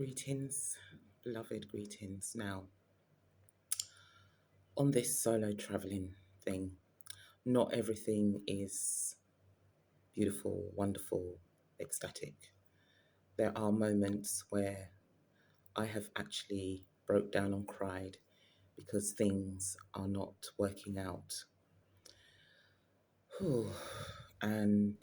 Greetings, beloved, greetings. Now, on this solo traveling thing, not everything is beautiful, wonderful, ecstatic. There are moments where I have actually broke down and cried because things are not working out. And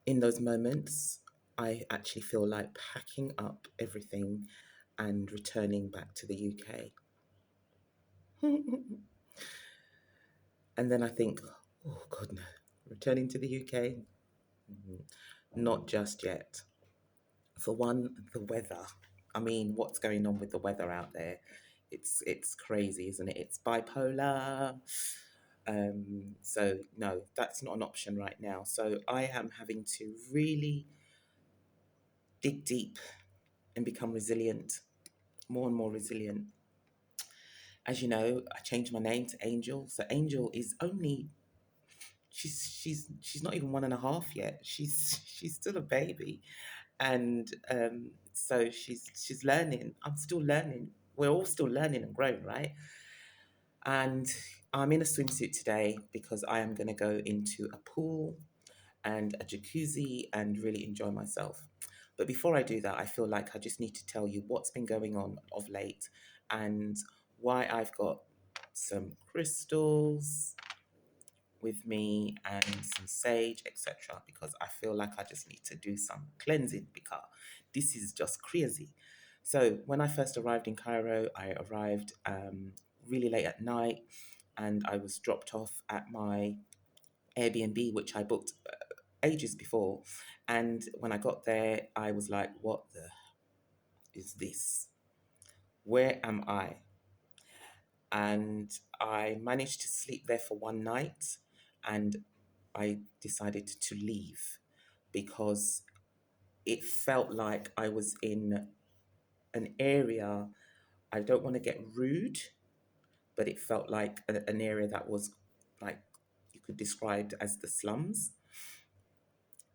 in those moments, I actually feel like packing up everything and returning back to the UK. And then I think, oh God, no, returning to the UK? Not just yet. For one, the weather. I mean, what's going on with the weather out there? It's crazy, isn't it? It's bipolar. So no, that's not an option right now. So I am having to really dig deep and become resilient, more and more resilient. As you know, I changed my name to Angel. So Angel is only she's not even 1.5 yet. She's still a baby, and so she's learning. I'm still learning. We're all still learning and growing, right? And I'm in a swimsuit today because I am going to go into a pool and a jacuzzi and really enjoy myself. But before I do that, I feel like I just need to tell you what's been going on of late and why I've got some crystals with me and some sage, etc. Because I feel like I just need to do some cleansing because this is just crazy. So when I first arrived in Cairo, I arrived really late at night and I was dropped off at my Airbnb, which I booked ages before. And when I got there, I was like, what the is this? Where am I? And I managed to sleep there for one night and I decided to leave because it felt like I was in an area, I don't want to get rude, but it felt like an area that was like you could describe as the slums,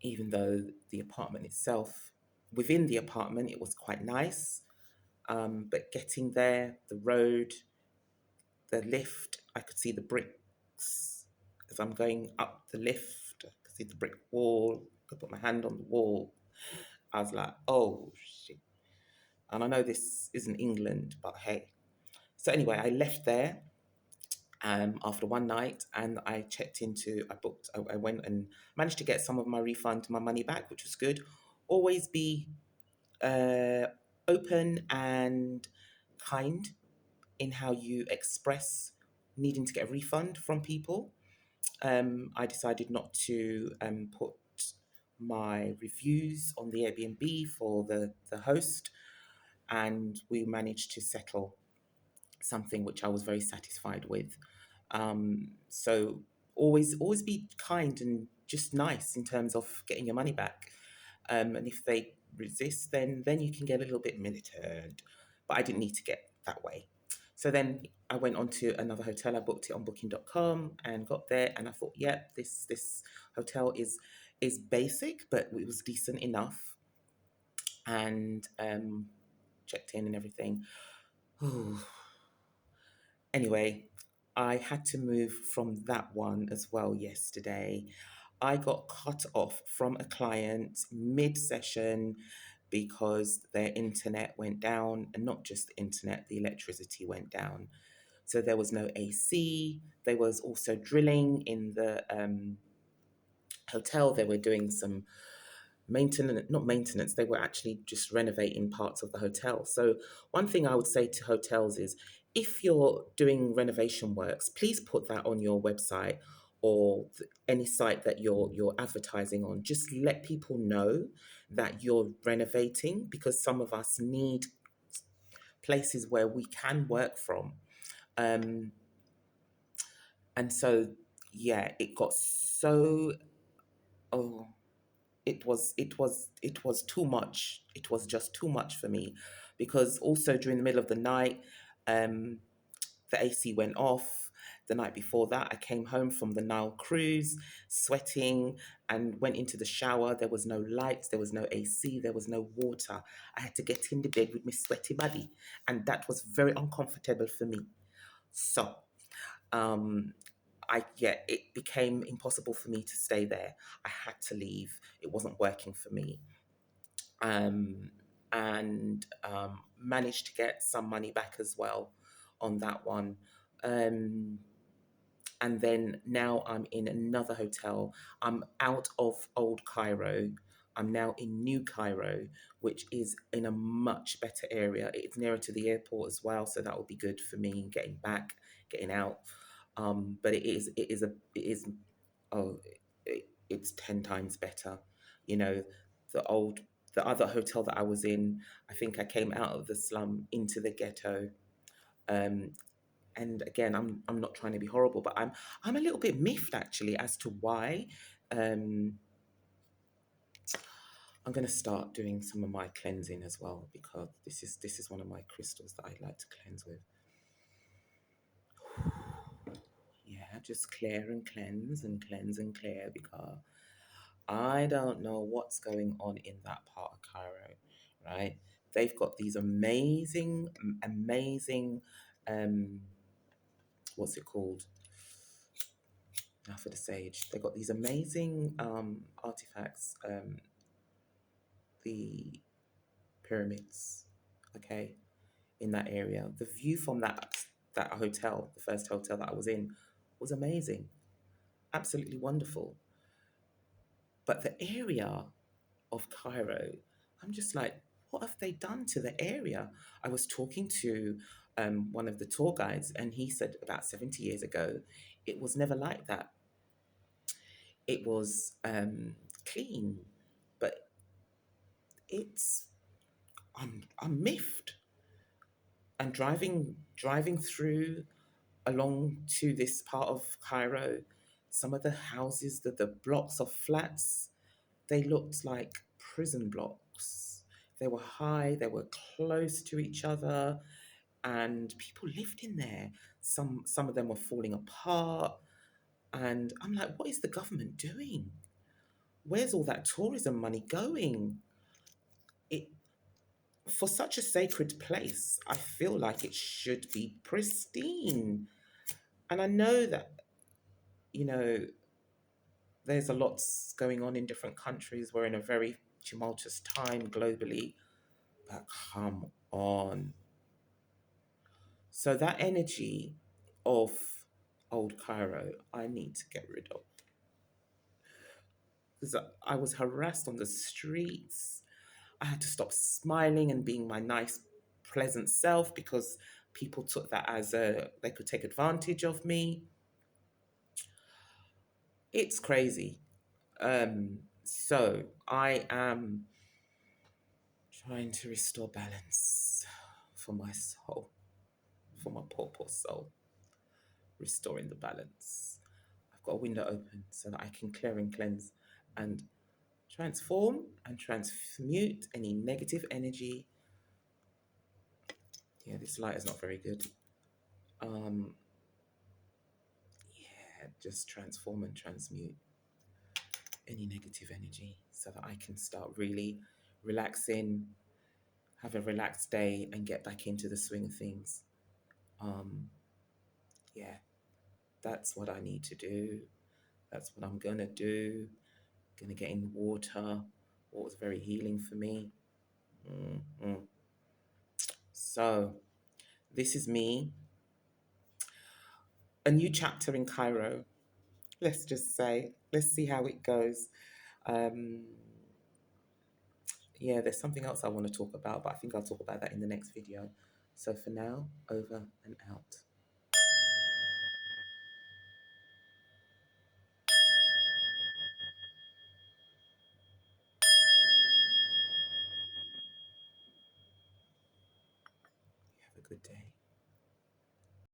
even though the apartment itself, within the apartment, it was quite nice. But getting there, the road, the lift, I could see the bricks as I'm going up the lift. I could see the brick wall. I could put my hand on the wall. I was like, oh shit. And I know this isn't England, but hey. So anyway, I left there after one night and I I went and managed to get some of my refund, my money back, which was good. Always be open and kind in how you express needing to get a refund from people. I decided not to put my reviews on the Airbnb for the host, and we managed to settle something which I was very satisfied with. So always be kind and just nice in terms of getting your money back. And if they resist, then you can get a little bit militant. But I didn't need to get that way. So then I went on to another hotel. I booked it on booking.com and got there and I thought, yep, this hotel is basic, but it was decent enough. And checked in and everything. Anyway, I had to move from that one as well yesterday. I got cut off from a client mid-session because their internet went down, and not just the internet, the electricity went down. So there was no AC. There was also drilling in the hotel. They were doing some maintenance, not maintenance, they were actually just renovating parts of the hotel. So one thing I would say to hotels is if you're doing renovation works, please put that on your website or any site that you're advertising on. Just let people know that you're renovating because some of us need places where we can work from. And so, yeah, it got so, oh, it was too much. It was just too much for me because also during the middle of the night, the AC went off The night before that, I came home from the Nile cruise, sweating, and went into the shower. There was no lights, there was no AC, there was no water. I had to get in the bed with my sweaty body, and that was very uncomfortable for me. So, um, it became impossible for me to stay there. I had to leave. It wasn't working for me. And managed to get some money back as well on that one. Um, and then now I'm in another hotel. I'm out of Old Cairo. I'm now in New Cairo, which is in a much better area. It's nearer to the airport as well, so that will be good for me getting back, getting out. But oh, it's 10 times better. You know, the old, the other hotel that I was in, I think I came out of the slum into the ghetto. Um, and again, I'm not trying to be horrible, but I'm a little bit miffed actually as to why. Um, I'm going to start doing some of my cleansing as well, because this is one of my crystals that I like to cleanse with. Yeah, just clear and cleanse and cleanse and clear, because I don't know what's going on in that part of Cairo, right? They've got these amazing, um, what's it called? Now for the sage. They've got these amazing artifacts, the pyramids, okay, in that area. The view from that hotel, the first hotel that I was in, was amazing, absolutely wonderful. But the area of Cairo, I'm just like, what have they done to the area? I was talking to one of the tour guides, and he said about 70 years ago, it was never like that. It was clean, but it's I'm miffed. And driving through along to this part of Cairo, some of the houses, the blocks of flats, they looked like prison blocks. They were high, they were close to each other, and people lived in there. Some of them were falling apart. And I'm like, what is the government doing? Where's all that tourism money going? It For such a sacred place, I feel like it should be pristine. And I know that, you know, there's a lot going on in different countries. We're in a very tumultuous time globally, but come on. So that energy of old Cairo, I need to get rid of, because I was harassed on the streets. I had to stop smiling and being my nice, pleasant self, because people took that as they could take advantage of me. It's crazy. So I am trying to restore balance for my soul, for my poor soul, restoring the balance. I've got a window open so that I can clear and cleanse and transform and transmute any negative energy. Yeah, this light is not very good. Yeah, just transform and transmute any negative energy so that I can start really relaxing, have a relaxed day, and get back into the swing of things. Yeah, that's what I need to do. That's what I'm gonna do. Gonna get in the water. Water's very healing for me. Mm-hmm. So, this is me. A new chapter in Cairo. Let's just say, let's see how it goes. Um, yeah, there's something else I want to talk about, but I think I'll talk about that in the next video. So for now, over and out. Have a good day.